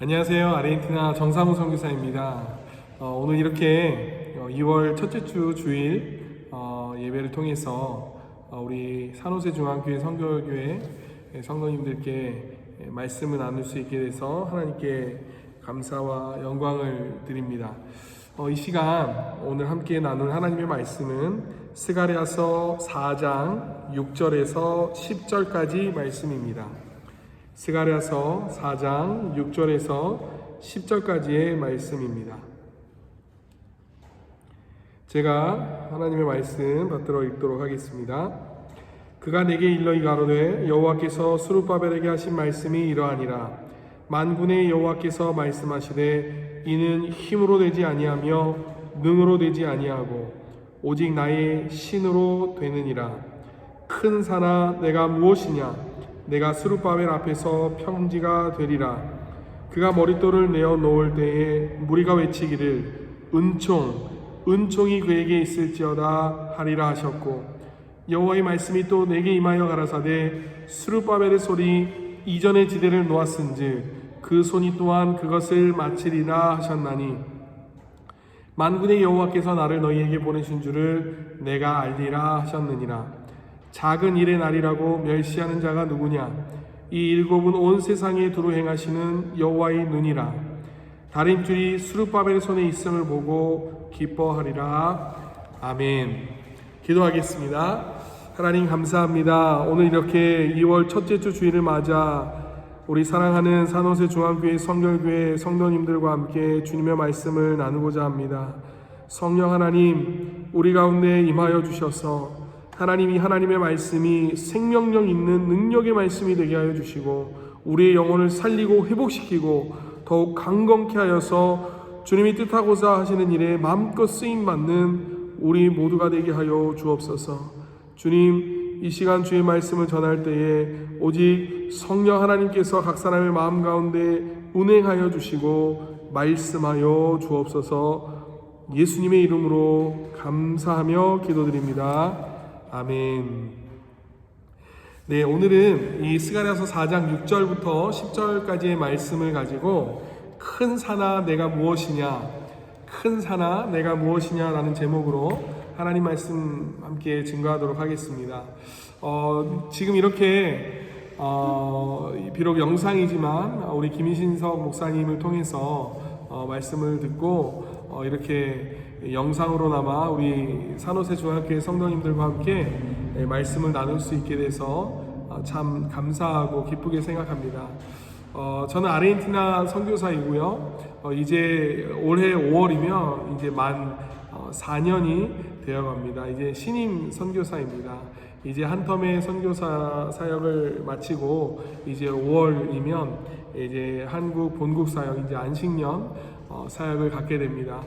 안녕하세요. 아르헨티나 정상우 선교사입니다. 오늘 이렇게 2월 첫째 주 주일 예배를 통해서 우리 산호세 중앙교회 선교교회 성도님들께 말씀을 나눌 수 있게 돼서 하나님께 감사와 영광을 드립니다. 이 시간 오늘 함께 나눌 하나님의 말씀은 스가랴서 4장 6절에서 10절까지 말씀입니다. 스가랴서 4장 6절에서 10절까지의 말씀입니다. 제가 하나님의 말씀 받들어 읽도록 하겠습니다. 그가 내게 일러 이가로되 여호와께서 스룹바벨에게 하신 말씀이 이러하니라. 만군의 여호와께서 말씀하시되 이는 힘으로 되지 아니하며 능으로 되지 아니하고 오직 나의 신으로 되느니라. 큰 산아 내가 무엇이냐? 내가 스룹바벨 앞에서 평지가 되리라. 그가 머릿돌을 내어 놓을 때에 무리가 외치기를 은총이 그에게 있을지어다 하리라 하셨고, 여호와의 말씀이 또 내게 임하여 가라사대 스룹바벨의 손이 이전의 지대를 놓았은즉 그 손이 또한 그것을 마치리라 하셨나니, 만군의 여호와께서 나를 너희에게 보내신 줄을 내가 알리라 하셨느니라. 작은 일의 날이라고 멸시하는 자가 누구냐? 이 일곱은 온 세상에 두루 행하시는 여호와의 눈이라. 다림줄이 스룹바벨의 손에 있음을 보고 기뻐하리라. 아멘. 기도하겠습니다. 하나님 감사합니다. 오늘 이렇게 2월 첫째 주 주일을 맞아 우리 사랑하는 산호세 중앙교회 성결교회 성도님들과 함께 주님의 말씀을 나누고자 합니다. 성령 하나님, 우리 가운데 임하여 주셔서 하나님이 하나님의 말씀이 생명력 있는 능력의 말씀이 되게 하여 주시고 우리의 영혼을 살리고 회복시키고 더욱 강건케 하여서 주님이 뜻하고자 하시는 일에 마음껏 쓰임받는 우리 모두가 되게 하여 주옵소서. 주님, 이 시간 주의 말씀을 전할 때에 오직 성령 하나님께서 각 사람의 마음 가운데 운행하여 주시고 말씀하여 주옵소서. 예수님의 이름으로 감사하며 기도드립니다. 아멘. 네, 오늘은 이 스가랴서 4장 6절부터 10절까지의 말씀을 가지고 큰 산아 내가 무엇이냐, 큰 산아 내가 무엇이냐라는 제목으로 하나님 말씀 함께 증거하도록 하겠습니다. 지금 이렇게 비록 영상이지만 우리 김신석 목사님을 통해서 말씀을 듣고 이렇게 영상으로나마 우리 산호세 중앙교회 성도님들과 함께 말씀을 나눌 수 있게 돼서 참 감사하고 기쁘게 생각합니다. 저는 아르헨티나 선교사이고요. 이제 올해 5월이면 이제 만 4년이 되어갑니다. 이제 신임 선교사입니다. 이제 한 텀의 선교사 사역을 마치고 이제 5월이면 이제 한국 본국 사역, 이제 안식년 사역을 갖게 됩니다.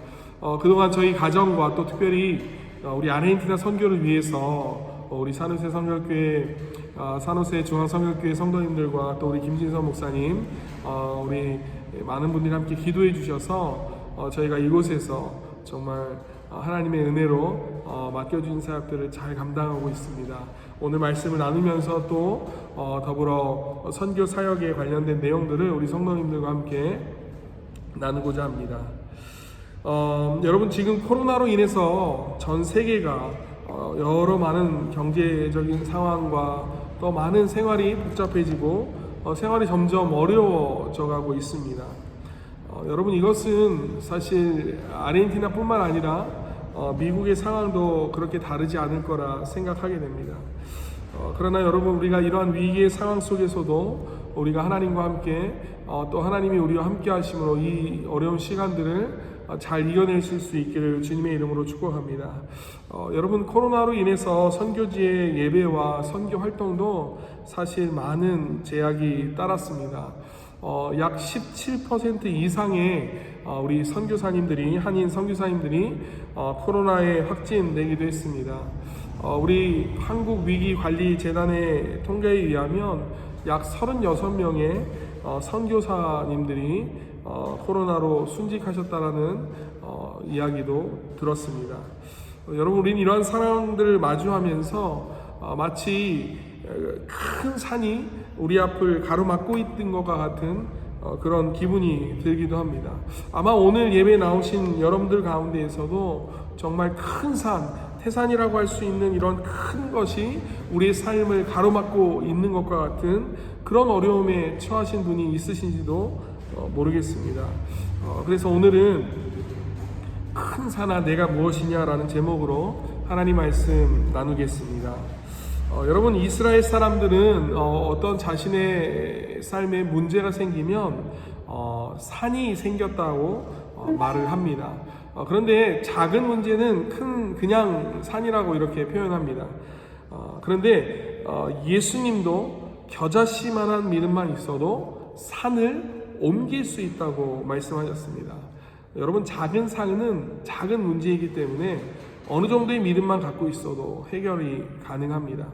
그동안 저희 가정과 또 특별히 우리 아르헨티나 선교를 위해서 우리 산호세 선교교회, 산호세 중앙선교교회 성도님들과 또 우리 김진선 목사님, 우리 많은 분들이 함께 기도해 주셔서 저희가 이곳에서 정말 하나님의 은혜로 맡겨주신 사역들을 잘 감당하고 있습니다. 오늘 말씀을 나누면서 또 더불어 선교 사역에 관련된 내용들을 우리 성도님들과 함께 나누고자 합니다. 여러분, 지금 코로나로 인해서 전 세계가 여러 많은 경제적인 상황과 또 많은 생활이 복잡해지고 생활이 점점 어려워져 가고 있습니다. 여러분, 이것은 사실 아르헨티나뿐만 아니라 미국의 상황도 그렇게 다르지 않을 거라 생각하게 됩니다. 그러나 여러분, 우리가 이러한 위기의 상황 속에서도 우리가 하나님과 함께 또 하나님이 우리와 함께 하심으로 이 어려운 시간들을 잘 이겨내실 수 있기를 주님의 이름으로 축복합니다. 여러분, 코로나로 인해서 선교지의 예배와 선교 활동도 사실 많은 제약이 따랐습니다. 약 17% 이상의 우리 선교사님들이, 한인 선교사님들이 코로나에 확진되기도 했습니다. 우리 한국위기관리재단의 통계에 의하면 약 36명의 선교사님들이 코로나로 순직하셨다라는 이야기도 들었습니다. 여러분, 우리는 이러한 상황들을 마주하면서 마치 큰 산이 우리 앞을 가로막고 있는 것과 같은 그런 기분이 들기도 합니다. 아마 오늘 예배 나오신 여러분들 가운데에서도 정말 큰 산, 태산이라고 할 수 있는 이런 큰 것이 우리의 삶을 가로막고 있는 것과 같은 그런 어려움에 처하신 분이 있으신지도 모르겠습니다. 그래서 오늘은 큰 산아 내가 무엇이냐라는 제목으로 하나님 말씀 나누겠습니다. 여러분, 이스라엘 사람들은 어떤 자신의 삶에 문제가 생기면 산이 생겼다고 말을 합니다. 그런데 작은 문제는 그냥 산이라고 이렇게 표현합니다. 그런데 예수님도 겨자씨만한 믿음만 있어도 산을 옮길 수 있다고 말씀하셨습니다. 여러분, 작은 산은 작은 문제이기 때문에 어느 정도의 믿음만 갖고 있어도 해결이 가능합니다.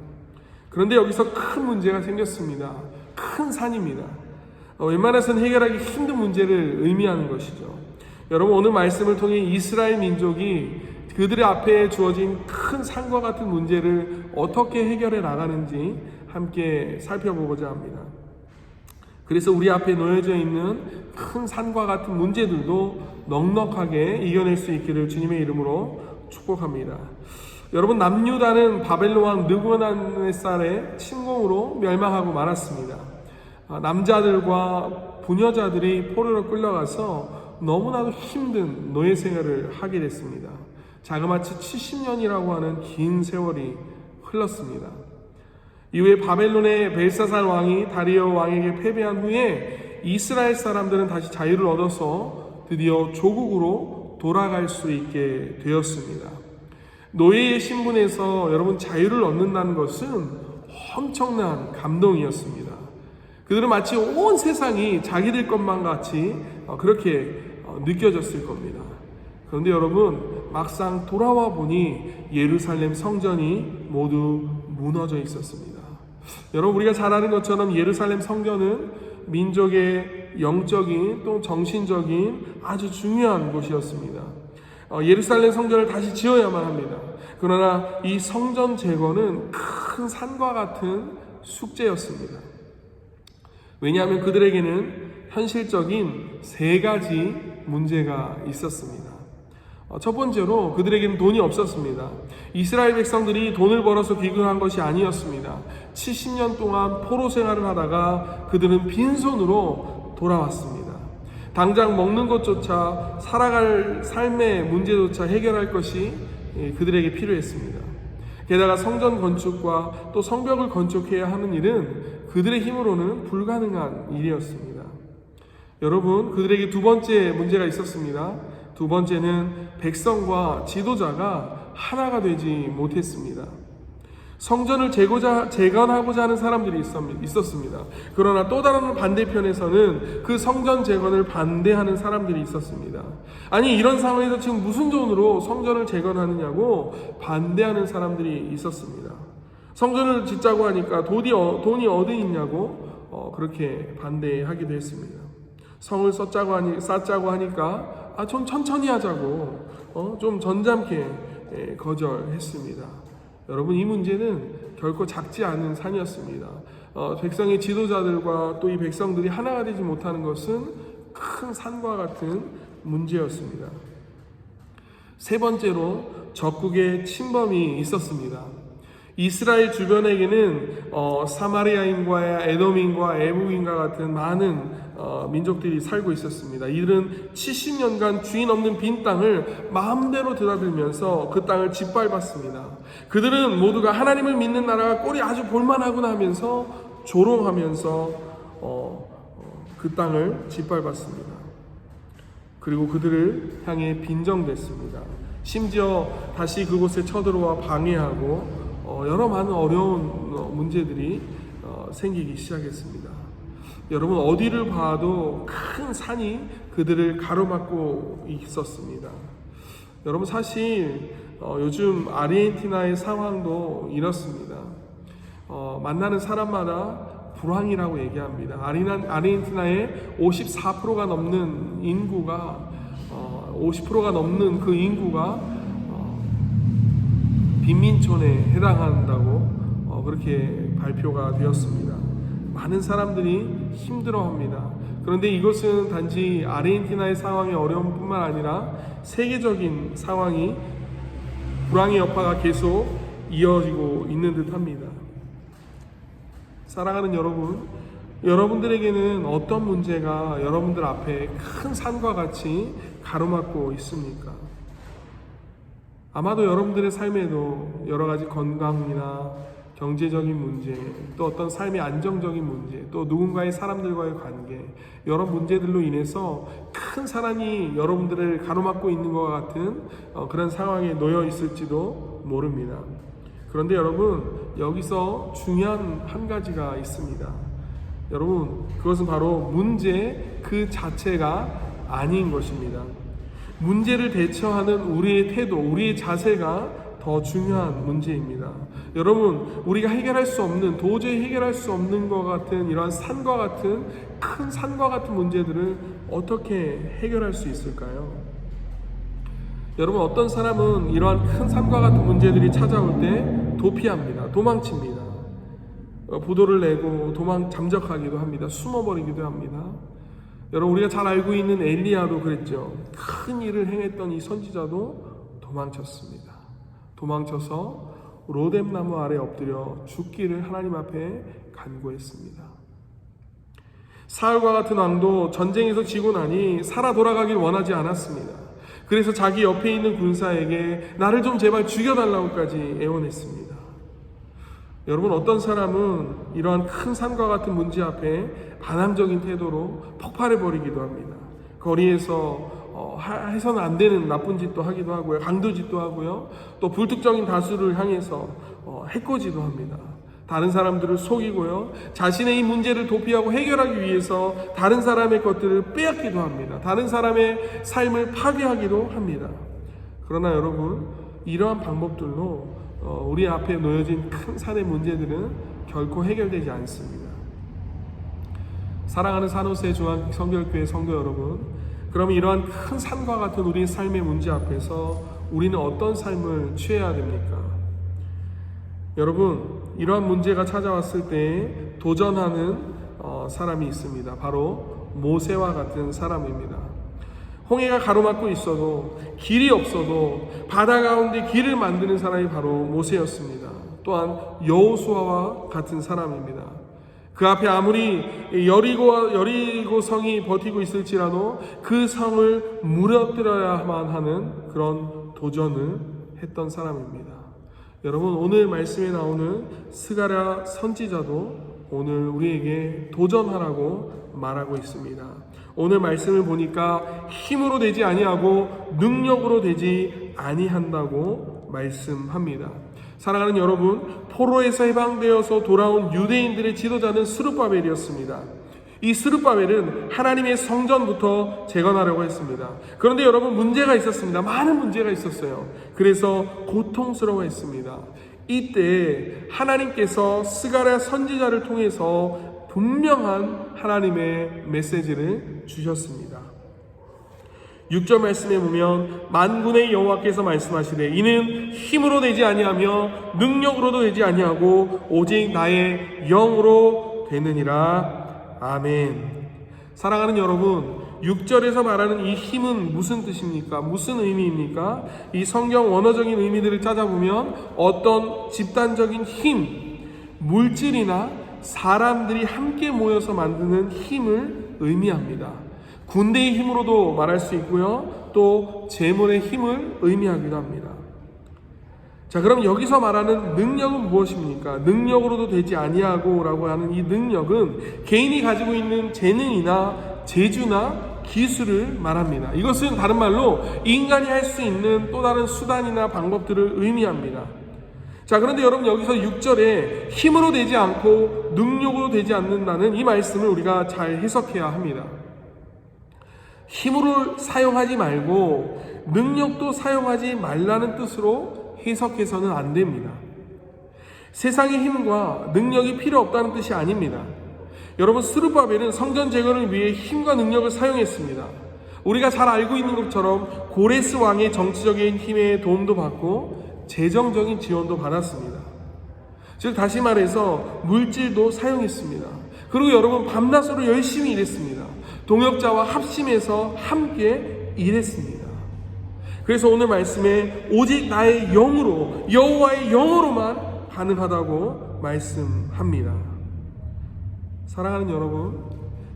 그런데 여기서 큰 문제가 생겼습니다. 큰 산입니다. 웬만해서는 해결하기 힘든 문제를 의미하는 것이죠. 여러분, 오늘 말씀을 통해 이스라엘 민족이 그들의 앞에 주어진 큰 산과 같은 문제를 어떻게 해결해 나가는지 함께 살펴보고자 합니다. 그래서 우리 앞에 놓여져 있는 큰 산과 같은 문제들도 넉넉하게 이겨낼 수 있기를 주님의 이름으로 축복합니다. 여러분, 남유다는 바벨론 왕 느부갓네살의 침공으로 멸망하고 말았습니다. 남자들과 부녀자들이 포로로 끌려가서 너무나도 힘든 노예 생활을 하게 됐습니다. 자그마치 70년이라고 하는 긴 세월이 흘렀습니다. 이후에 바벨론의 벨사살 왕이 다리오 왕에게 패배한 후에 이스라엘 사람들은 다시 자유를 얻어서 드디어 조국으로 돌아갈 수 있게 되었습니다. 노예의 신분에서 여러분 자유를 얻는다는 것은 엄청난 감동이었습니다. 그들은 마치 온 세상이 자기들 것만 같이 그렇게 느껴졌을 겁니다. 그런데 여러분, 막상 돌아와 보니 예루살렘 성전이 모두 무너져 있었습니다. 여러분, 우리가 잘 아는 것처럼 예루살렘 성전은 민족의 영적인 또 정신적인 아주 중요한 곳이었습니다. 예루살렘 성전을 다시 지어야만 합니다. 그러나 이 성전 재건은 큰 산과 같은 숙제였습니다. 왜냐하면 그들에게는 현실적인 세 가지 문제가 있었습니다. 첫 번째로 그들에게는 돈이 없었습니다. 이스라엘 백성들이 돈을 벌어서 귀국한 것이 아니었습니다. 70년 동안 포로 생활을 하다가 그들은 빈손으로 돌아왔습니다. 당장 먹는 것조차, 살아갈 삶의 문제조차 해결할 것이 그들에게 필요했습니다. 게다가 성전 건축과 또 성벽을 건축해야 하는 일은 그들의 힘으로는 불가능한 일이었습니다. 여러분, 그들에게 두 번째 문제가 있었습니다. 두 번째는 백성과 지도자가 하나가 되지 못했습니다. 성전을 재건하고자 하는 사람들이 있었습니다. 그러나 또 다른 반대편에서는 그 성전 재건을 반대하는 사람들이 있었습니다. 아니, 이런 상황에서 지금 무슨 돈으로 성전을 재건하느냐고 반대하는 사람들이 있었습니다. 성전을 짓자고 하니까 돈이 어디 있냐고 그렇게 반대하기도 했습니다. 성을 쌓자고 하니까 좀 천천히 하자고 좀 전잠케 거절했습니다. 여러분, 이 문제는 결코 작지 않은 산이었습니다. 백성의 지도자들과 또 이 백성들이 하나가 되지 못하는 것은 큰 산과 같은 문제였습니다. 세 번째로 적국의 침범이 있었습니다. 이스라엘 주변에게는 사마리아인과 에돔인과 애국인과 같은 많은 민족들이 살고 있었습니다. 이들은 70년간 주인 없는 빈 땅을 마음대로 드나들면서 그 땅을 짓밟았습니다. 그들은 모두가 하나님을 믿는 나라가 꼴이 아주 볼만하구나 하면서 조롱하면서 그 땅을 짓밟았습니다. 그리고 그들을 향해 빈정댔습니다. 심지어 다시 그곳에 쳐들어와 방해하고 여러 많은 어려운 문제들이 생기기 시작했습니다. 여러분, 어디를 봐도 큰 산이 그들을 가로막고 있었습니다. 여러분, 사실 요즘 아르헨티나의 상황도 이렇습니다. 만나는 사람마다 불황이라고 얘기합니다. 아르헨티나의 54%가 넘는 인구가 50%가 넘는 그 인구가 빈민촌에 해당한다고 그렇게 발표가 되었습니다. 많은 사람들이 힘들어합니다. 그런데 이것은 단지 아르헨티나의 상황이 어려움뿐만 아니라 세계적인 상황이 불황의 여파가 계속 이어지고 있는 듯합니다. 사랑하는 여러분, 여러분들에게는 어떤 문제가 여러분들 앞에 큰 산과 같이 가로막고 있습니까? 아마도 여러분들의 삶에도 여러 가지 건강이나 경제적인 문제, 또 어떤 삶의 안정적인 문제, 또 누군가의 사람들과의 관계, 여러 문제들로 인해서 큰 사람이 여러분들을 가로막고 있는 것 같은 그런 상황에 놓여 있을지도 모릅니다. 그런데 여러분, 여기서 중요한 한 가지가 있습니다. 여러분, 그것은 바로 문제 그 자체가 아닌 것입니다. 문제를 대처하는 우리의 태도, 우리의 자세가 더 중요한 문제입니다. 여러분, 우리가 해결할 수 없는, 도저히 해결할 수 없는 것 같은 이러한 산과 같은, 큰 산과 같은 문제들을 어떻게 해결할 수 있을까요? 여러분, 어떤 사람은 이러한 큰 산과 같은 문제들이 찾아올 때 도피합니다. 도망칩니다. 부도를 내고 잠적하기도 합니다. 숨어버리기도 합니다. 여러분, 우리가 잘 알고 있는 엘리야도 그랬죠. 큰 일을 행했던 이 선지자도 도망쳤습니다. 도망쳐서 로뎀나무 아래 엎드려 죽기를 하나님 앞에 간구했습니다. 사울과 같은 왕도 전쟁에서 지고 나니 살아 돌아가길 원하지 않았습니다. 그래서 자기 옆에 있는 군사에게 나를 좀 제발 죽여달라고까지 애원했습니다. 여러분, 어떤 사람은 이러한 큰 산과 같은 문제 앞에 반항적인 태도로 폭발해버리기도 합니다. 거리에서 해서는 안 되는 나쁜 짓도 하기도 하고요. 강도짓도 하고요. 또 불특정인 다수를 향해서 해코지도 합니다. 다른 사람들을 속이고요. 자신의 이 문제를 도피하고 해결하기 위해서 다른 사람의 것들을 빼앗기도 합니다. 다른 사람의 삶을 파괴하기도 합니다. 그러나 여러분, 이러한 방법들로 우리 앞에 놓여진 큰 산의 문제들은 결코 해결되지 않습니다. 사랑하는 산호세 중앙성결교회 성도 여러분, 그럼 이러한 큰 산과 같은 우리의 삶의 문제 앞에서 우리는 어떤 삶을 취해야 됩니까? 여러분, 이러한 문제가 찾아왔을 때 도전하는 사람이 있습니다. 바로 모세와 같은 사람입니다. 홍해가 가로막고 있어도, 길이 없어도 바다 가운데 길을 만드는 사람이 바로 모세였습니다. 또한 여호수아와 같은 사람입니다. 그 앞에 아무리 여리고 성이 버티고 있을지라도 그 성을 무너뜨려야만 하는 그런 도전을 했던 사람입니다. 여러분, 오늘 말씀에 나오는 스가랴 선지자도 오늘 우리에게 도전하라고 말하고 있습니다. 오늘 말씀을 보니까 힘으로 되지 아니하고 능력으로 되지 아니한다고 말씀합니다. 사랑하는 여러분, 포로에서 해방되어서 돌아온 유대인들의 지도자는 스룹바벨이었습니다. 이 스룹바벨은 하나님의 성전부터 재건하려고 했습니다. 그런데 여러분, 문제가 있었습니다. 많은 문제가 있었어요. 그래서 고통스러워했습니다. 이때 하나님께서 스가랴 선지자를 통해서 분명한 하나님의 메시지를 주셨습니다. 6절 말씀에 보면 만군의 여호와께서 말씀하시되 이는 힘으로 되지 아니하며 능력으로도 되지 아니하고 오직 나의 영으로 되느니라. 아멘. 사랑하는 여러분, 6절에서 말하는 이 힘은 무슨 뜻입니까? 무슨 의미입니까? 이 성경 원어적인 의미들을 찾아보면 어떤 집단적인 힘, 물질이나 사람들이 함께 모여서 만드는 힘을 의미합니다. 군대의 힘으로도 말할 수 있고요, 또 재물의 힘을 의미하기도 합니다. 자, 그럼 여기서 말하는 능력은 무엇입니까? 능력으로도 되지 아니하고 라고 하는 이 능력은 개인이 가지고 있는 재능이나 재주나 기술을 말합니다. 이것은 다른 말로 인간이 할 수 있는 또 다른 수단이나 방법들을 의미합니다. 자, 그런데 여러분, 여기서 6절에 힘으로 되지 않고 능력으로 되지 않는다는 이 말씀을 우리가 잘 해석해야 합니다. 힘으로 사용하지 말고 능력도 사용하지 말라는 뜻으로 해석해서는 안 됩니다. 세상의 힘과 능력이 필요 없다는 뜻이 아닙니다. 여러분, 스룹바벨은 성전 재건을 위해 힘과 능력을 사용했습니다. 우리가 잘 알고 있는 것처럼 고레스 왕의 정치적인 힘의 도움도 받고 재정적인 지원도 받았습니다. 즉 다시 말해서 물질도 사용했습니다. 그리고 여러분 밤낮으로 열심히 일했습니다. 동역자와 합심해서 함께 일했습니다. 그래서 오늘 말씀에 오직 나의 영으로, 여호와의 영으로만 가능하다고 말씀합니다. 사랑하는 여러분,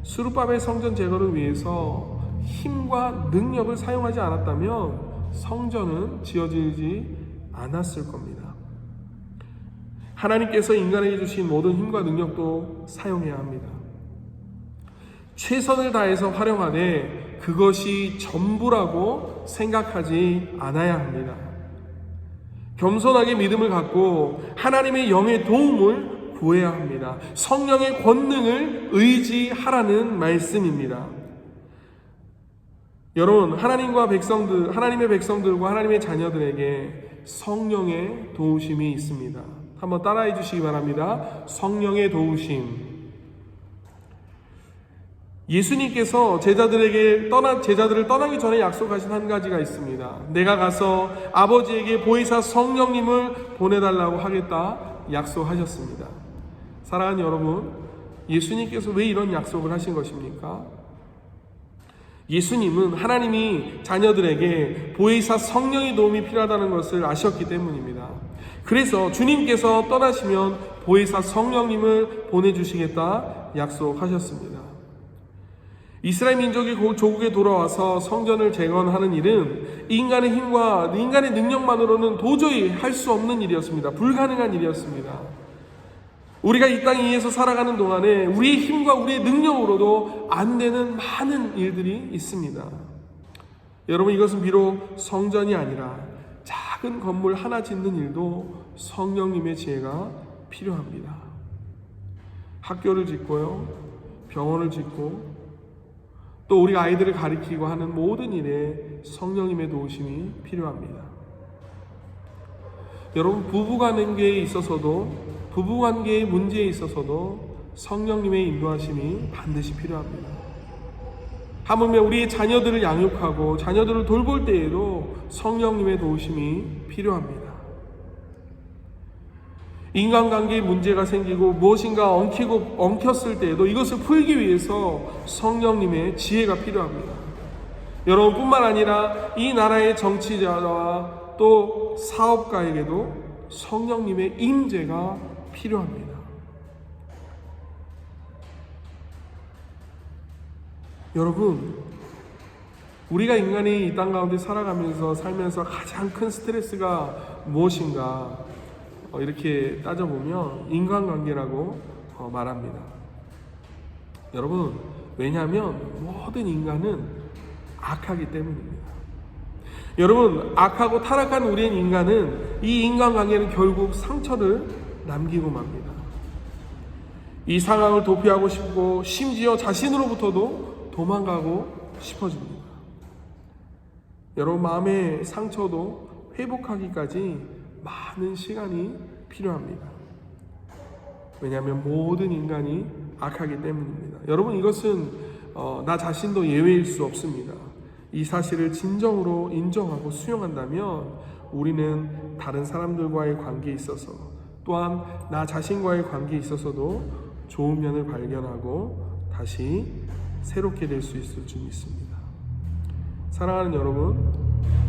스룹바벨 성전 제거를 위해서 힘과 능력을 사용하지 않았다면 성전은 지어지지 않았을 겁니다. 하나님께서 인간에게 주신 모든 힘과 능력도 사용해야 합니다. 최선을 다해서 활용하되 그것이 전부라고 생각하지 않아야 합니다. 겸손하게 믿음을 갖고 하나님의 영의 도움을 구해야 합니다. 성령의 권능을 의지하라는 말씀입니다. 여러분, 하나님의 백성들과 하나님의 자녀들에게 성령의 도우심이 있습니다. 한번 따라해 주시기 바랍니다. 성령의 도우심. 예수님께서 제자들을 떠나기 전에 약속하신 한 가지가 있습니다. 내가 가서 아버지에게 보혜사 성령님을 보내달라고 하겠다 약속하셨습니다. 사랑하는 여러분, 예수님께서 왜 이런 약속을 하신 것입니까? 예수님은 하나님이 자녀들에게 보혜사 성령의 도움이 필요하다는 것을 아셨기 때문입니다. 그래서 주님께서 떠나시면 보혜사 성령님을 보내주시겠다 약속하셨습니다. 이스라엘 민족이 조국에 돌아와서 성전을 재건하는 일은 인간의 힘과 인간의 능력만으로는 도저히 할 수 없는 일이었습니다. 불가능한 일이었습니다. 우리가 이 땅 위에서 살아가는 동안에 우리의 힘과 우리의 능력으로도 안 되는 많은 일들이 있습니다. 여러분, 이것은 비록 성전이 아니라 작은 건물 하나 짓는 일도 성령님의 지혜가 필요합니다. 학교를 짓고요, 병원을 짓고, 또 우리가 아이들을 가리키고 하는 모든 일에 성령님의 도우심이 필요합니다. 여러분, 부부관계의 문제에 있어서도 성령님의 인도하심이 반드시 필요합니다. 하물며 우리의 자녀들을 양육하고 자녀들을 돌볼 때에도 성령님의 도우심이 필요합니다. 인간관계에 문제가 생기고 무엇인가 엉켰을 때에도 이것을 풀기 위해서 성령님의 지혜가 필요합니다. 여러분뿐만 아니라 이 나라의 정치자와 또 사업가에게도 성령님의 임재가 필요합니다. 여러분, 우리가 인간이 이 땅 가운데 살면서 가장 큰 스트레스가 무엇인가 이렇게 따져보면 인간관계라고 말합니다. 여러분, 왜냐하면 모든 인간은 악하기 때문입니다. 여러분, 악하고 타락한 우리의 인간은 이 인간관계는 결국 상처를 남기고 맙니다. 이 상황을 도피하고 싶고 심지어 자신으로부터도 도망가고 싶어집니다. 여러분, 마음의 상처도 회복하기까지 많은 시간이 필요합니다. 왜냐하면 모든 인간이 악하기 때문입니다. 여러분, 이것은 나 자신도 예외일 수 없습니다. 이 사실을 진정으로 인정하고 수용한다면 우리는 다른 사람들과의 관계에 있어서 또한 나 자신과의 관계에 있어서도 좋은 면을 발견하고 다시 새롭게 될 수 있을 줄 믿습니다. 사랑하는 여러분,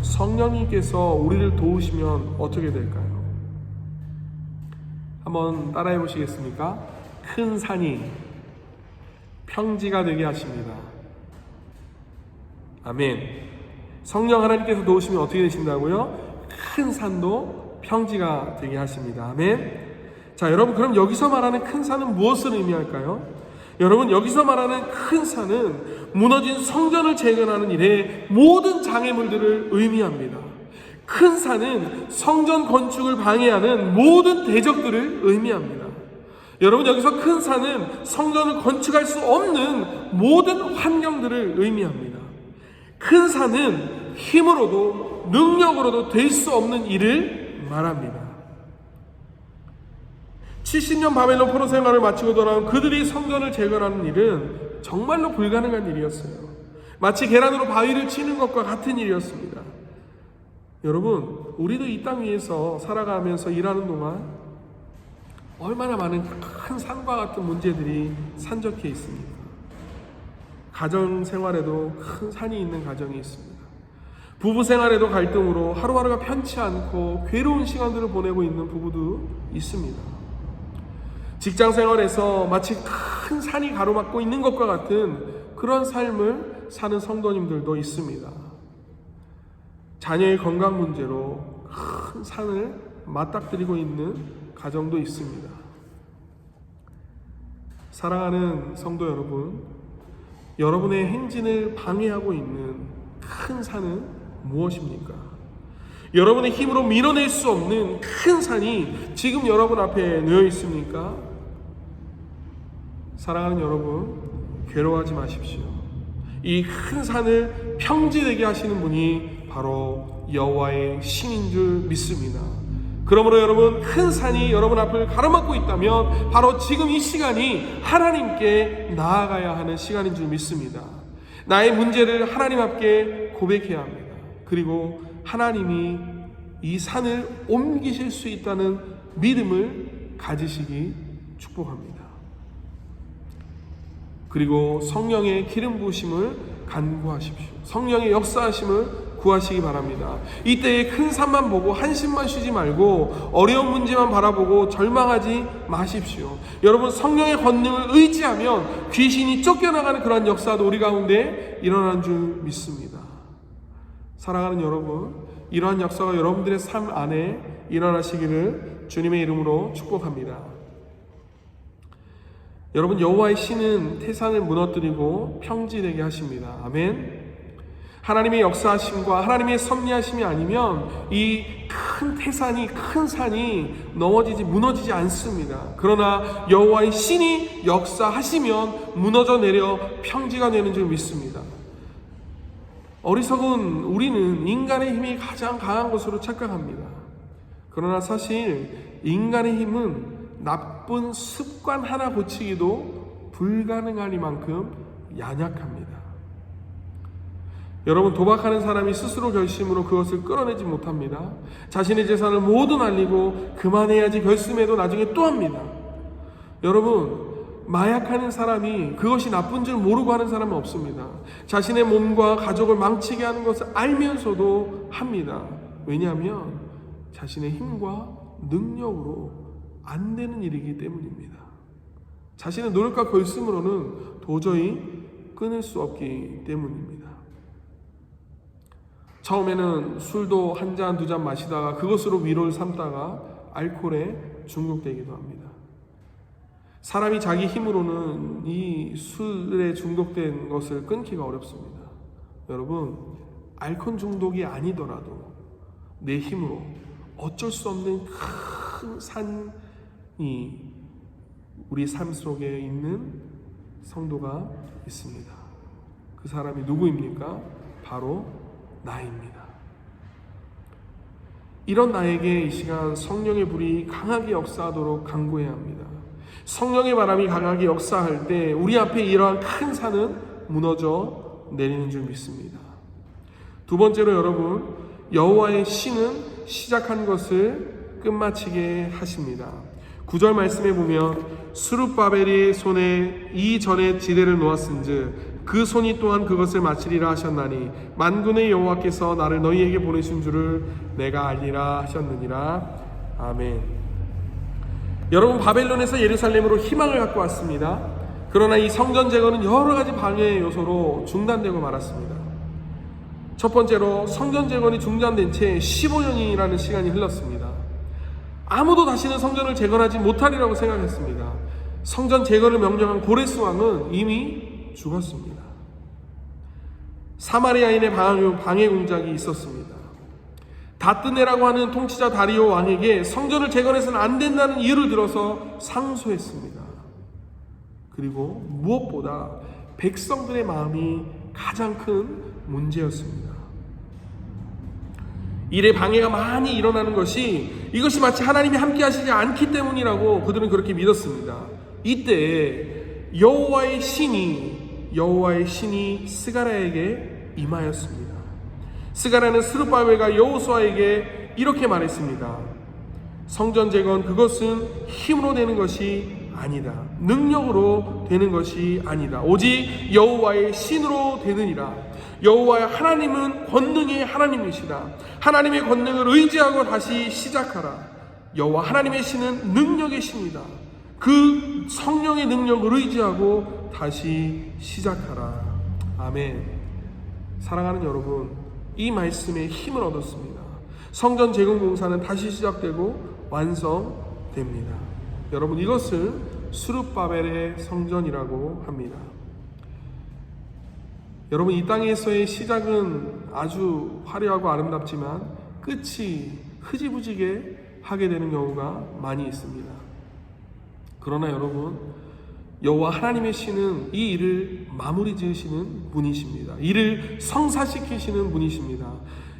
성령님께서 우리를 도우시면 어떻게 될까요? 한번 따라해 보시겠습니까? 큰 산이 평지가 되게 하십니다. 아멘. 성령 하나님께서 도우시면 어떻게 되신다고요? 큰 산도 평지가 되게 하십니다. 아멘. 자, 여러분, 그럼 여기서 말하는 큰 산은 무엇을 의미할까요? 여러분, 여기서 말하는 큰 산은 무너진 성전을 재건하는 일에 모든 장애물들을 의미합니다. 큰 산은 성전 건축을 방해하는 모든 대적들을 의미합니다. 여러분, 여기서 큰 산은 성전을 건축할 수 없는 모든 환경들을 의미합니다. 큰 산은 힘으로도 능력으로도 될 수 없는 일을 말합니다. 70년 바벨론 포로 생활을 마치고 돌아온 그들이 성전을 재건하는 일은 정말로 불가능한 일이었어요. 마치 계란으로 바위를 치는 것과 같은 일이었습니다. 여러분, 우리도 이 땅 위에서 살아가면서 일하는 동안 얼마나 많은 큰 산과 같은 문제들이 산적해 있습니다. 가정 생활에도 큰 산이 있는 가정이 있습니다. 부부 생활에도 갈등으로 하루하루가 편치 않고 괴로운 시간들을 보내고 있는 부부도 있습니다. 직장 생활에서 마치 큰 산이 가로막고 있는 것과 같은 그런 삶을 사는 성도님들도 있습니다. 자녀의 건강 문제로 큰 산을 맞닥뜨리고 있는 가정도 있습니다. 사랑하는 성도 여러분, 여러분의 행진을 방해하고 있는 큰 산은 무엇입니까? 여러분의 힘으로 밀어낼 수 없는 큰 산이 지금 여러분 앞에 놓여 있습니까? 사랑하는 여러분, 괴로워하지 마십시오. 이 큰 산을 평지되게 하시는 분이 바로 여호와의 신인 줄 믿습니다. 그러므로 여러분, 큰 산이 여러분 앞을 가로막고 있다면 바로 지금 이 시간이 하나님께 나아가야 하는 시간인 줄 믿습니다. 나의 문제를 하나님 앞에 고백해야 합니다. 그리고 하나님이 이 산을 옮기실 수 있다는 믿음을 가지시기 축복합니다. 그리고 성령의 기름 부으심을 간구하십시오. 성령의 역사하심을 구하시기 바랍니다. 이때에 큰 산만 보고 한심만 쉬지 말고 어려운 문제만 바라보고 절망하지 마십시오. 여러분, 성령의 권능을 의지하면 귀신이 쫓겨나가는 그러한 역사도 우리 가운데 일어나는 줄 믿습니다. 사랑하는 여러분, 이러한 역사가 여러분들의 삶 안에 일어나시기를 주님의 이름으로 축복합니다. 여러분, 여호와의 신은 태산을 무너뜨리고 평지되게 하십니다. 아멘. 하나님의 역사하심과 하나님의 섭리하심이 아니면 이 큰 태산이, 큰 산이 무너지지 않습니다. 그러나 여호와의 신이 역사하시면 무너져 내려 평지가 되는 줄 믿습니다. 어리석은 우리는 인간의 힘이 가장 강한 것으로 착각합니다. 그러나 사실 인간의 힘은 나쁜 습관 하나 고치기도 불가능하니만큼 연약합니다. 여러분, 도박하는 사람이 스스로 결심으로 그것을 끌어내지 못합니다. 자신의 재산을 모두 날리고 그만해야지 결심해도 나중에 또 합니다. 여러분, 마약하는 사람이 그것이 나쁜 줄 모르고 하는 사람은 없습니다. 자신의 몸과 가족을 망치게 하는 것을 알면서도 합니다. 왜냐하면 자신의 힘과 능력으로 안 되는 일이기 때문입니다. 자신의 노력과 결심으로는 도저히 끊을 수 없기 때문입니다. 처음에는 술도 한 잔, 두 잔 마시다가 그것으로 위로를 삼다가 알코올에 중독되기도 합니다. 사람이 자기 힘으로는 이 술에 중독된 것을 끊기가 어렵습니다. 여러분, 알코올 중독이 아니더라도 내 힘으로 어쩔 수 없는 큰 산이 우리 삶 속에 있는 성도가 있습니다. 그 사람이 누구입니까? 바로 나입니다. 이런 나에게 이 시간 성령의 불이 강하게 역사하도록 간구해야 합니다. 성령의 바람이 강하게 역사할 때 우리 앞에 이러한 큰 산은 무너져 내리는 줄 믿습니다. 두 번째로 여러분, 여호와의 신은 시작한 것을 끝마치게 하십니다. 9절 말씀에 보면 스룹바벨이 손에 이전에 지대를 놓았은즉 그 손이 또한 그것을 마치리라 하셨나니 만군의 여호와께서 나를 너희에게 보내신 줄을 내가 알리라 하셨느니라. 아멘. 여러분, 바벨론에서 예루살렘으로 희망을 갖고 왔습니다. 그러나 이 성전 제거는 여러 가지 방해의 요소로 중단되고 말았습니다. 첫 번째로 성전 제거는 중단된 채 15년이라는 시간이 흘렀습니다. 아무도 다시는 성전을 재건하지 못하리라고 생각했습니다. 성전 재건을 명령한 고레스 왕은 이미 죽었습니다. 사마리아인의 방해 공작이 있었습니다. 다뜨네라고 하는 통치자 다리오 왕에게 성전을 재건해서는 안 된다는 이유를 들어서 상소했습니다. 그리고 무엇보다 백성들의 마음이 가장 큰 문제였습니다. 일에 방해가 많이 일어나는 이것이 마치 하나님이 함께 하시지 않기 때문이라고 그들은 그렇게 믿었습니다. 이때 여호와의 신이 스가랴에게 임하였습니다. 스가랴는 스룹바벨과 여호수아에게 이렇게 말했습니다. 성전 재건 그것은 힘으로 되는 것이 아니다. 능력으로 되는 것이 아니다. 오직 여호와의 신으로 되느니라. 여호와의 하나님은 권능의 하나님이시다. 하나님의 권능을 의지하고 다시 시작하라. 여호와 하나님의 신은 능력의 신이다. 그 성령의 능력을 의지하고 다시 시작하라. 아멘. 사랑하는 여러분, 이 말씀에 힘을 얻었습니다. 성전 재건 공사는 다시 시작되고 완성됩니다. 여러분, 이것을 스룹바벨의 성전이라고 합니다. 여러분, 이 땅에서의 시작은 아주 화려하고 아름답지만 끝이 흐지부지게 하게 되는 경우가 많이 있습니다. 그러나 여러분, 여호와 하나님의 신은 이 일을 마무리 지으시는 분이십니다. 이를 성사시키시는 분이십니다.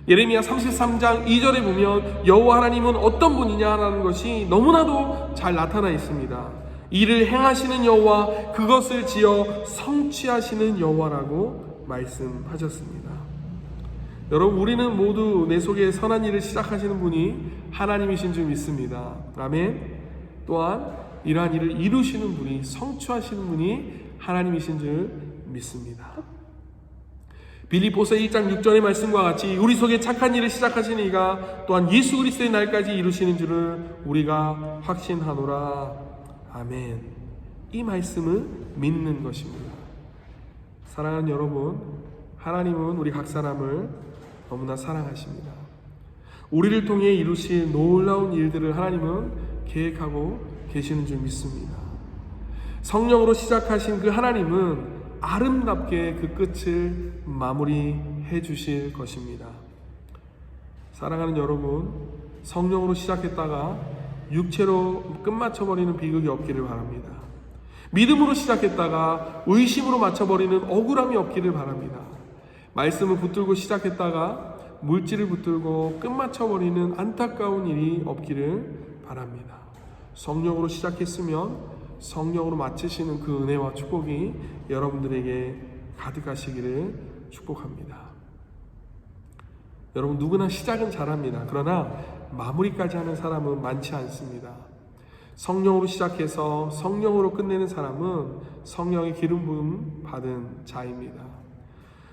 예레미야 33장 2절에 보면 여호와 하나님은 어떤 분이냐라는 것이 너무나도 잘 나타나 있습니다. 이를 행하시는 여호와, 그것을 지어 성취하시는 여호와라고 말씀하셨습니다. 여러분, 우리는 모두 내 속에 선한 일을 시작하시는 분이 하나님이신 줄 믿습니다. 아멘. 또한 이러한 일을 이루시는 분이, 성취하시는 분이 하나님이신 줄 믿습니다. 빌립보서 1장 6절의 말씀과 같이 우리 속에 착한 일을 시작하시는 이가 또한 예수 그리스도의 날까지 이루시는 줄을 우리가 확신하노라. 아멘. 이 말씀을 믿는 것입니다. 사랑하는 여러분, 하나님은 우리 각 사람을 너무나 사랑하십니다. 우리를 통해 이루실 놀라운 일들을 하나님은 계획하고 계시는 줄 믿습니다. 성령으로 시작하신 그 하나님은 아름답게 그 끝을 마무리해 주실 것입니다. 사랑하는 여러분, 성령으로 시작했다가 육체로 끝마쳐버리는 비극이 없기를 바랍니다. 믿음으로 시작했다가 의심으로 맞춰버리는 억울함이 없기를 바랍니다. 말씀을 붙들고 시작했다가 물질을 붙들고 끝마쳐버리는 안타까운 일이 없기를 바랍니다. 성령으로 시작했으면 성령으로 마치시는 그 은혜와 축복이 여러분들에게 가득하시기를 축복합니다. 여러분, 누구나 시작은 잘합니다. 그러나 마무리까지 하는 사람은 많지 않습니다. 성령으로 시작해서 성령으로 끝내는 사람은 성령의 기름 부음 받은 자입니다.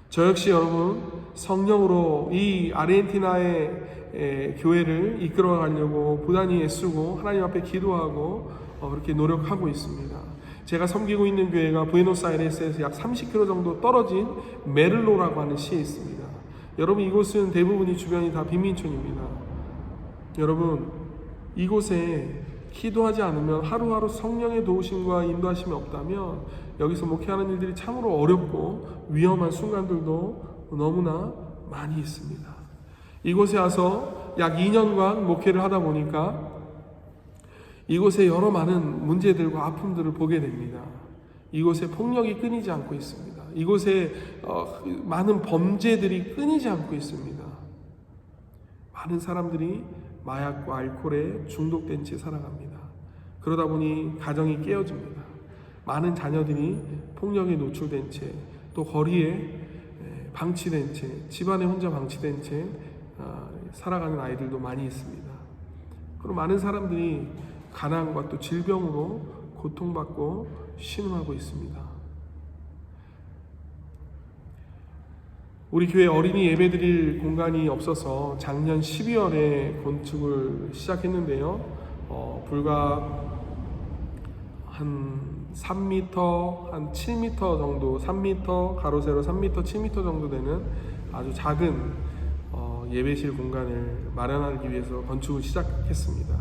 저 역시 여러분, 성령으로 이 아르헨티나의 교회를 이끌어 가려고 부단히 애쓰고 하나님 앞에 기도하고 그렇게 노력하고 있습니다. 제가 섬기고 있는 교회가 부에노스아이레스에서 약 30km 정도 떨어진 메를로라고 하는 시에 있습니다. 여러분, 이곳은 대부분이 주변이 다 빈민촌입니다. 여러분, 이곳에 기도하지 않으면, 하루하루 성령의 도우심과 인도하심이 없다면 여기서 목회하는 일들이 참으로 어렵고 위험한 순간들도 너무나 많이 있습니다. 이곳에 와서 약 2년간 목회를 하다 보니까 이곳에 여러 많은 문제들과 아픔들을 보게 됩니다. 이곳에 폭력이 끊이지 않고 있습니다. 이곳에 많은 범죄들이 끊이지 않고 있습니다. 많은 사람들이 마약과 알코올에 중독된 채 살아갑니다. 그러다 보니 가정이 깨어집니다. 많은 자녀들이 폭력에 노출된 채, 또 거리에 방치된 채, 집안에 혼자 방치된 채 살아가는 아이들도 많이 있습니다. 그리고 많은 사람들이 가난과 또 질병으로 고통받고 신음하고 있습니다. 우리 교회 어린이 예배드릴 공간이 없어서 작년 12월에 건축을 시작했는데요. 불과 한 3m, 한 7m 정도, 3m, 가로 세로 3m, 7m 정도 되는 아주 작은 예배실 공간을 마련하기 위해서 건축을 시작했습니다.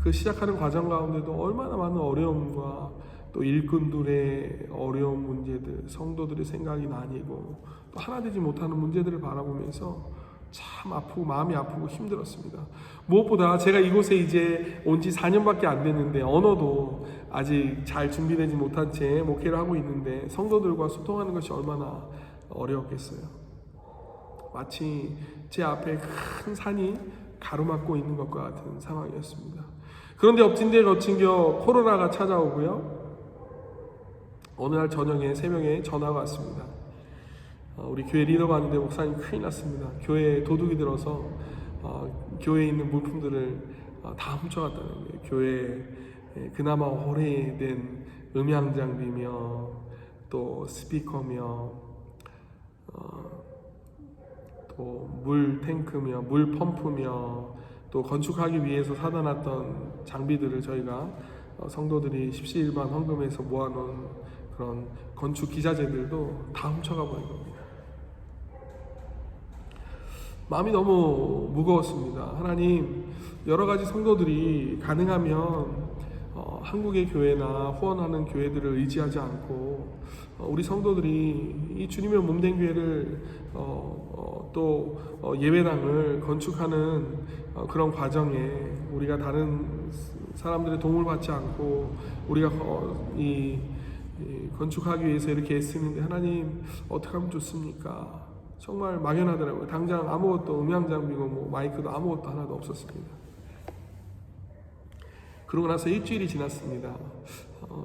그 시작하는 과정 가운데도 얼마나 많은 어려움과 또 일꾼들의 어려운 문제들, 성도들의 생각이 나뉘고 또 하나 되지 못하는 문제들을 바라보면서 참 아프고 마음이 아프고 힘들었습니다. 무엇보다 제가 이곳에 이제 온 지 4년밖에 안 됐는데 언어도 아직 잘 준비되지 못한 채 목회를 하고 있는데 성도들과 소통하는 것이 얼마나 어려웠겠어요. 마치 제 앞에 큰 산이 가로막고 있는 것과 같은 상황이었습니다. 그런데 엎친 데 거친 겨 코로나가 찾아오고요. 어느 날 저녁에 새벽에 전화가 왔습니다. 우리 교회 리더가 왔는데 목사님 큰일 났습니다. 교회에 도둑이 들어서 교회에 있는 물품들을 다 훔쳐갔다는 거예요. 교회 그나마 오래된 음향 장비며 또 스피커며 또 물 탱크며 물 펌프며 또 건축하기 위해서 사다 놨던 장비들을 저희가 성도들이 십시일반 헌금해서 모아놓은 그런 건축 기자재들도 다 훔쳐가 버린 겁니다. 마음이 너무 무거웠습니다. 하나님, 여러 가지 성도들이 가능하면 한국의 교회나 후원하는 교회들을 의지하지 않고 우리 성도들이 이 주님의 몸된 교회를 또 예배당을 건축하는 그런 과정에 우리가 다른 사람들의 도움을 받지 않고 우리가 이 건축하기 위해서 이렇게 애쓰는데 하나님 어떻게 하면 좋습니까? 정말 막연하더라고요. 당장 아무것도 음향 장비고 뭐 마이크도 아무것도 하나도 없었습니다. 그러고 나서 일주일이 지났습니다.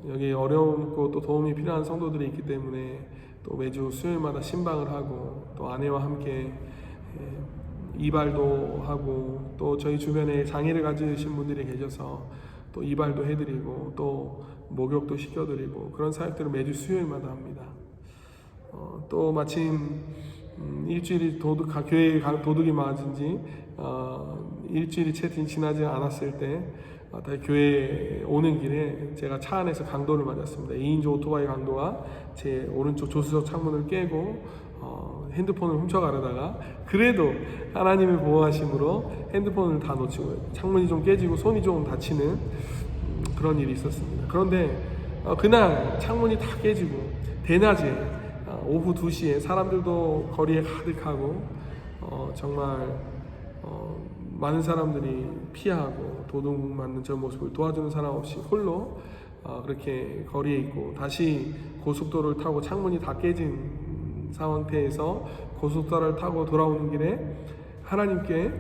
여기 어려움고 또 도움이 필요한 성도들이 있기 때문에 또 매주 수요일마다 신방을 하고 또 아내와 함께 이발도 하고 또 저희 주변에 장애를 가지신 분들이 계셔서 또 이발도 해드리고 또 목욕도 시켜드리고 그런 사역들을 매주 수요일마다 합니다. 또 마침 일주일이 교회에 도둑이 맞은 지 일주일이 채 지나지 않았을 때 교회에 오는 길에 제가 차 안에서 강도를 맞았습니다. 2인조 오토바이 강도가 제 오른쪽 조수석 창문을 깨고 핸드폰을 훔쳐가려다가 그래도 하나님의 보호하심으로 핸드폰을 다 놓치고 창문이 좀 깨지고 손이 좀 다치는 그런 일이 있었습니다. 그런데 그날 창문이 다 깨지고 대낮에 오후 2시에 사람들도 거리에 가득하고 정말 많은 사람들이 피하고 도둑 맞는 저 모습을 도와주는 사람 없이 홀로 그렇게 거리에 있고 다시 고속도로를 타고 창문이 다 깨진 상태에서 고속도로를 타고 돌아오는 길에 하나님께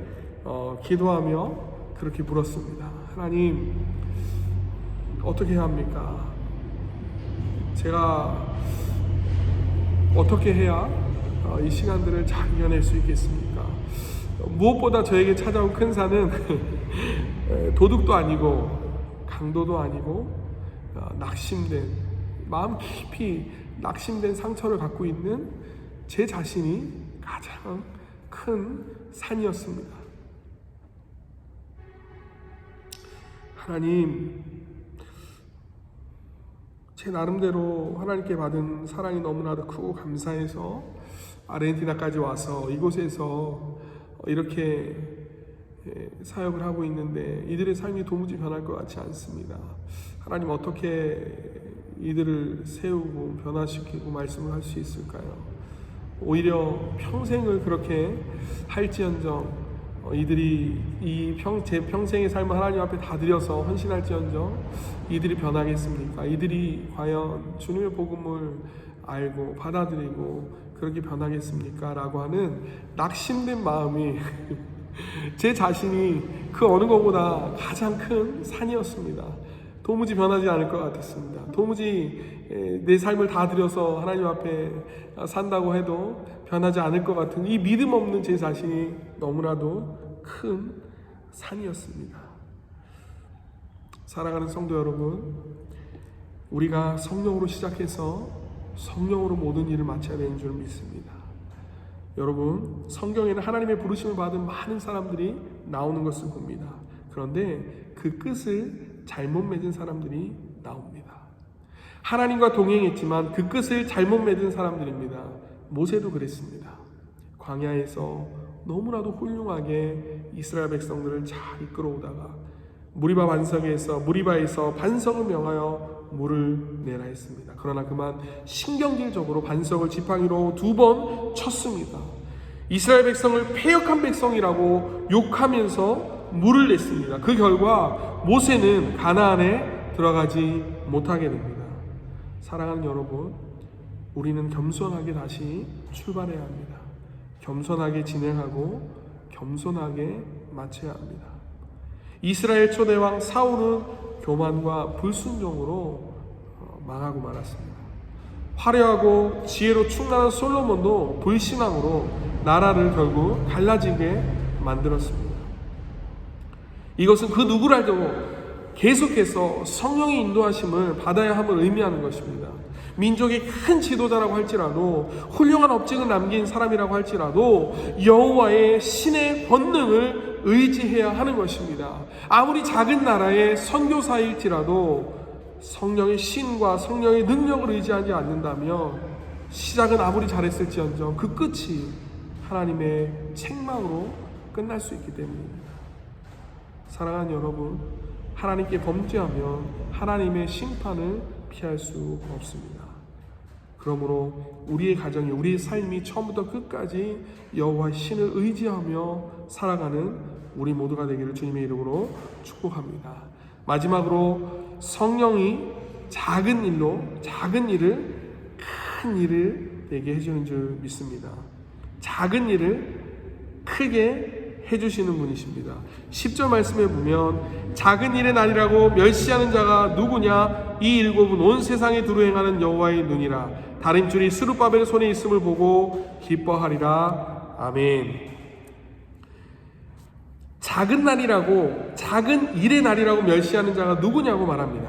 기도하며 그렇게 물었습니다. 하나님, 어떻게 해야 합니까? 제가 어떻게 해야 이 시간들을 잘 이겨낼 수 있겠습니까? 무엇보다 저에게 찾아온 큰 산은 도둑도 아니고 강도도 아니고 낙심된 마음 깊이 낙심된 상처를 갖고 있는 제 자신이 가장 큰 산이었습니다. 하나님, 제 나름대로 하나님께 받은 사랑이 너무나도 크고 감사해서 아르헨티나까지 와서 이곳에서 이렇게 사역을 하고 있는데 이들의 삶이 도무지 변할 것 같지 않습니다. 하나님, 어떻게 이들을 세우고 변화시키고 말씀을 할 수 있을까요? 오히려 평생을 그렇게 할지언정 이들이 제 평생의 삶을 하나님 앞에 다 드려서 헌신할지언정 이들이 변하겠습니까? 이들이 과연 주님의 복음을 알고 받아들이고 그렇게 변하겠습니까? 라고 하는 낙심된 마음이 제 자신이 그 어느 것보다 가장 큰 산이었습니다. 도무지 변하지 않을 것 같았습니다. 도무지 내 삶을 다 드려서 하나님 앞에 산다고 해도 변하지 않을 것 같은 이 믿음 없는 제 자신이 너무나도 큰 산이었습니다. 사랑하는 성도 여러분, 우리가 성령으로 시작해서 성령으로 모든 일을 마쳐야 되는 줄 믿습니다. 여러분, 성경에는 하나님의 부르심을 받은 많은 사람들이 나오는 것을 봅니다. 그런데 그 끝을 잘못 맺은 사람들이 나옵니다. 하나님과 동행했지만 그 끝을 잘못 맺은 사람들입니다. 모세도 그랬습니다. 광야에서 너무나도 훌륭하게 이스라엘 백성들을 잘 이끌어오다가 무리바에서 반석을 명하여 물을 내라 했습니다. 그러나 그만 신경질적으로 반석을 지팡이로 2번 쳤습니다. 이스라엘 백성을 패역한 백성이라고 욕하면서 물을 냈습니다. 그 결과 모세는 가나안에 들어가지 못하게 됩니다. 사랑하는 여러분, 우리는 겸손하게 다시 출발해야 합니다. 겸손하게 진행하고 겸손하게 마쳐야 합니다. 이스라엘 초대왕 사울은 교만과 불순종으로 망하고 말았습니다. 화려하고 지혜로 충만한 솔로몬도 불신앙으로 나라를 결국 갈라지게 만들었습니다. 이것은 그 누구라도 계속해서 성령의 인도하심을 받아야 함을 의미하는 것입니다. 민족의 큰 지도자라고 할지라도, 훌륭한 업적을 남긴 사람이라고 할지라도 여호와의 신의 권능을 의지해야 하는 것입니다. 아무리 작은 나라의 선교사일지라도 성령의 신과 성령의 능력을 의지하지 않는다면 시작은 아무리 잘했을지언정 그 끝이 하나님의 책망으로 끝날 수 있기 때문입니다. 사랑하는 여러분, 하나님께 범죄하면 하나님의 심판을 피할 수 없습니다. 그러므로 우리의 가정이, 우리의 삶이 처음부터 끝까지 여호와의 신을 의지하며 살아가는 우리 모두가 되기를 주님의 이름으로 축복합니다. 마지막으로 성령이 작은 일을 큰 일을 되게 해주는 줄 믿습니다. 작은 일을 크게 해주시는 분이십니다. 10절 말씀에 보면 작은 일은 아니라고 멸시하는 자가 누구냐? 이 일곱은 온 세상에 두루 행하는 여호와의 눈이라. 다림줄이 스룹바벨의 손에 있음을 보고 기뻐하리라. 아멘. 작은 날이라고, 작은 일의 날이라고 멸시하는 자가 누구냐고 말합니다.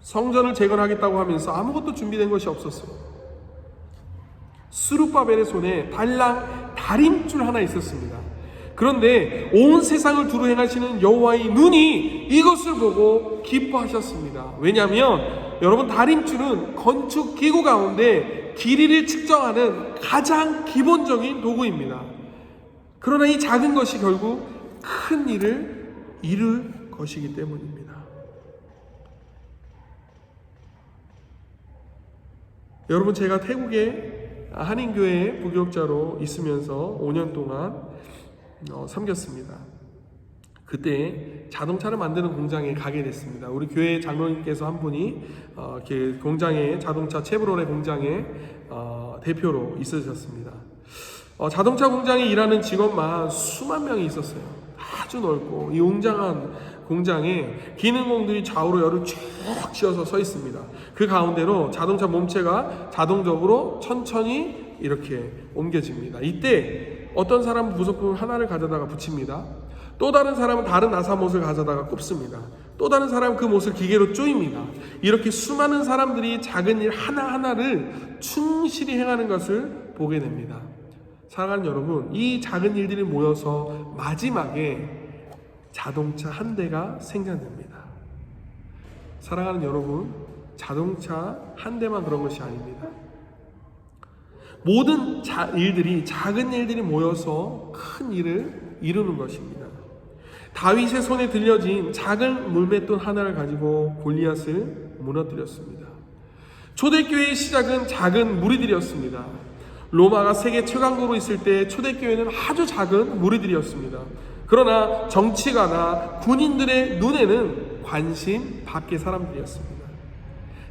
성전을 재건하겠다고 하면서 아무것도 준비된 것이 없었어요. 스룹바벨의 손에 달랑 다림줄 하나 있었습니다. 그런데 온 세상을 두루 행하시는 여호와의 눈이 이것을 보고 기뻐하셨습니다. 왜냐하면 여러분, 다림줄은 건축 기구 가운데 길이를 측정하는 가장 기본적인 도구입니다. 그러나 이 작은 것이 결국 큰 일을 이룰 것이기 때문입니다. 여러분, 제가 태국의 한인교회 부교육자로 있으면서 5년 동안 섬겼습니다. 그때 자동차를 만드는 공장에 가게 됐습니다. 우리 교회 장로님께서 한 분이 공장에, 자동차 체브로레 공장에 대표로 있으셨습니다. 자동차 공장에 일하는 직원만 수만 명이 있었어요. 아주 넓고 이 웅장한 공장에 기능공들이 좌우로 열을 쭉 쥐어서 서 있습니다. 그 가운데로 자동차 몸체가 자동적으로 천천히 이렇게 옮겨집니다. 이때 어떤 사람은 부속품 하나를 가져다가 붙입니다. 또 다른 사람은 다른 나사못을 가져다가 꼽습니다. 또 다른 사람은 그 못을 기계로 쪼입니다. 이렇게 수많은 사람들이 작은 일 하나하나를 충실히 행하는 것을 보게 됩니다. 사랑하는 여러분, 이 작은 일들이 모여서 마지막에 자동차 한 대가 생산됩니다. 사랑하는 여러분, 자동차 한 대만 그런 것이 아닙니다. 모든 일들이, 작은 일들이 모여서 큰 일을 이루는 것입니다. 다윗의 손에 들려진 작은 물맷돌 하나를 가지고 골리앗을 무너뜨렸습니다. 초대교회의 시작은 작은 무리들이었습니다. 로마가 세계 최강국으로 있을 때 초대교회는 아주 작은 무리들이었습니다. 그러나 정치가나 군인들의 눈에는 관심 밖의 사람들이었습니다.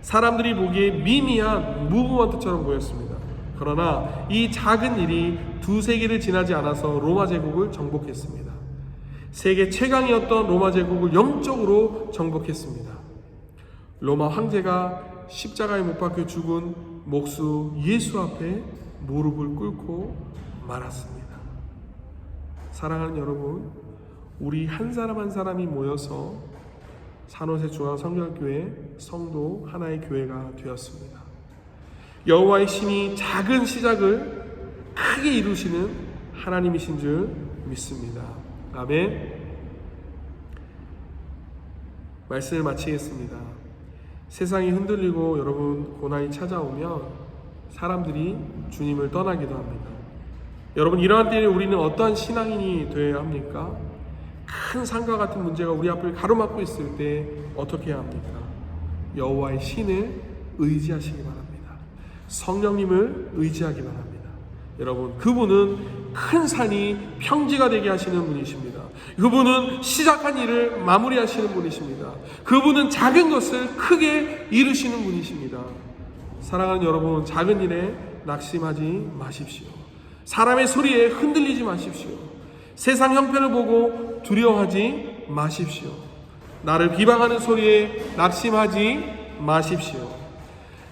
사람들이 보기에 미미한 무브먼트처럼 보였습니다. 그러나 이 작은 일이 두 세기를 지나지 않아서 로마 제국을 정복했습니다. 세계 최강이었던 로마 제국을 영적으로 정복했습니다. 로마 황제가 십자가에 못 박혀 죽은 목수 예수 앞에 무릎을 꿇고 말았습니다. 사랑하는 여러분, 우리 한 사람 한 사람이 모여서 산호세 중앙성결교회 성도 하나의 교회가 되었습니다. 여호와의 신이 작은 시작을 크게 이루시는 하나님이신 줄 믿습니다. 아멘. 말씀을 마치겠습니다. 세상이 흔들리고 여러분 고난이 찾아오면 사람들이 주님을 떠나기도 합니다. 여러분, 이러한 때에 우리는 어떠한 신앙인이 되어야 합니까? 큰 산과 같은 문제가 우리 앞을 가로막고 있을 때 어떻게 해야 합니까? 여호와의 신을 의지하시기 바랍니다. 성령님을 의지하기 바랍니다. 여러분, 그분은 큰 산이 평지가 되게 하시는 분이십니다. 그분은 시작한 일을 마무리하시는 분이십니다. 그분은 작은 것을 크게 이루시는 분이십니다. 사랑하는 여러분, 작은 일에 낙심하지 마십시오. 사람의 소리에 흔들리지 마십시오. 세상 형편을 보고 두려워하지 마십시오. 나를 비방하는 소리에 낙심하지 마십시오.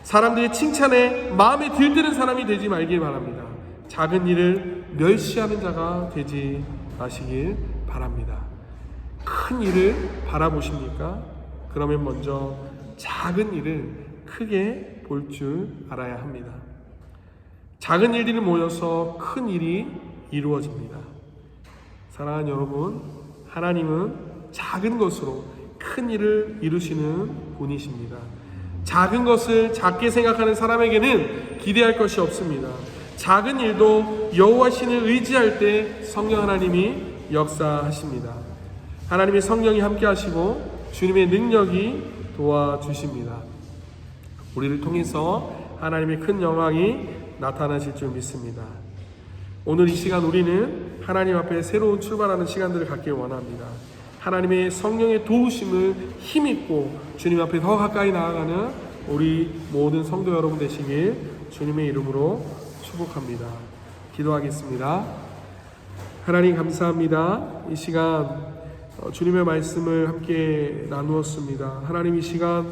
사람들의 칭찬에 마음에 들뜨는 사람이 되지 말길 바랍니다. 작은 일을 멸시하는 자가 되지 마시길 바랍니다. 큰 일을 바라보십니까? 그러면 먼저 작은 일을 크게 볼 줄 알아야 합니다. 작은 일들이 모여서 큰 일이 이루어집니다. 사랑하는 여러분, 하나님은 작은 것으로 큰 일을 이루시는 분이십니다. 작은 것을 작게 생각하는 사람에게는 기대할 것이 없습니다. 작은 일도 여호와 신을 의지할 때 성령 하나님이 역사하십니다. 하나님의 성령이 함께 하시고 주님의 능력이 도와주십니다. 우리를 통해서 하나님의 큰 영광이 나타나실 줄 믿습니다. 오늘 이 시간 우리는 하나님 앞에 새로운 출발하는 시간들을 갖길 원합니다. 하나님의 성령의 도우심을 힘입고 주님 앞에 더 가까이 나아가는 우리 모든 성도 여러분 되시길 주님의 이름으로 축복합니다. 기도하겠습니다. 하나님 감사합니다. 이 시간 주님의 말씀을 함께 나누었습니다. 하나님 이 시간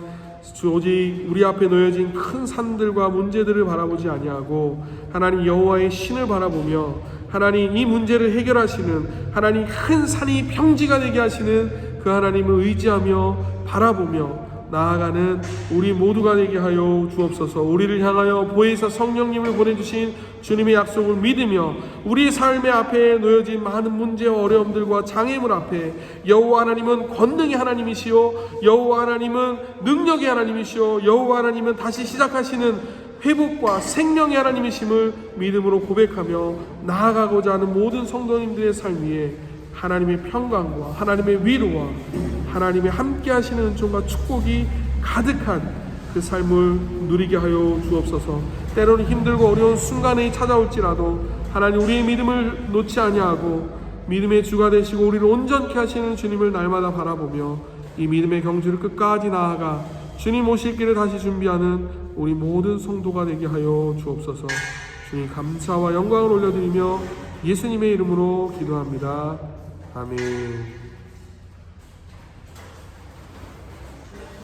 오직 우리 앞에 놓여진 큰 산들과 문제들을 바라보지 아니하고 하나님 여호와의 신을 바라보며 하나님 이 문제를 해결하시는 하나님 큰 산이 평지가 되게 하시는 그 하나님을 의지하며 바라보며 나아가는 우리 모두가 되게 하여 주옵소서. 우리를 향하여 보혜사 성령님을 보내주신 주님의 약속을 믿으며 우리 삶의 앞에 놓여진 많은 문제와 어려움들과 장애물 앞에 여호와 하나님은 권능의 하나님이시오, 여호와 하나님은 능력의 하나님이시오, 여호와 하나님은 다시 시작하시는 회복과 생명의 하나님이심을 믿음으로 고백하며 나아가고자 하는 모든 성도님들의 삶 위에 하나님의 평강과 하나님의 위로와 하나님의 함께 하시는 은총과 축복이 가득한 그 삶을 누리게 하여 주옵소서. 때로는 힘들고 어려운 순간이 찾아올지라도 하나님 우리의 믿음을 놓지 아니하고 믿음의 주가 되시고 우리를 온전케 하시는 주님을 날마다 바라보며 이 믿음의 경주를 끝까지 나아가 주님 오실 길을 다시 준비하는 우리 모든 성도가 되게 하여 주옵소서. 주님 감사와 영광을 올려드리며 예수님의 이름으로 기도합니다. 아멘.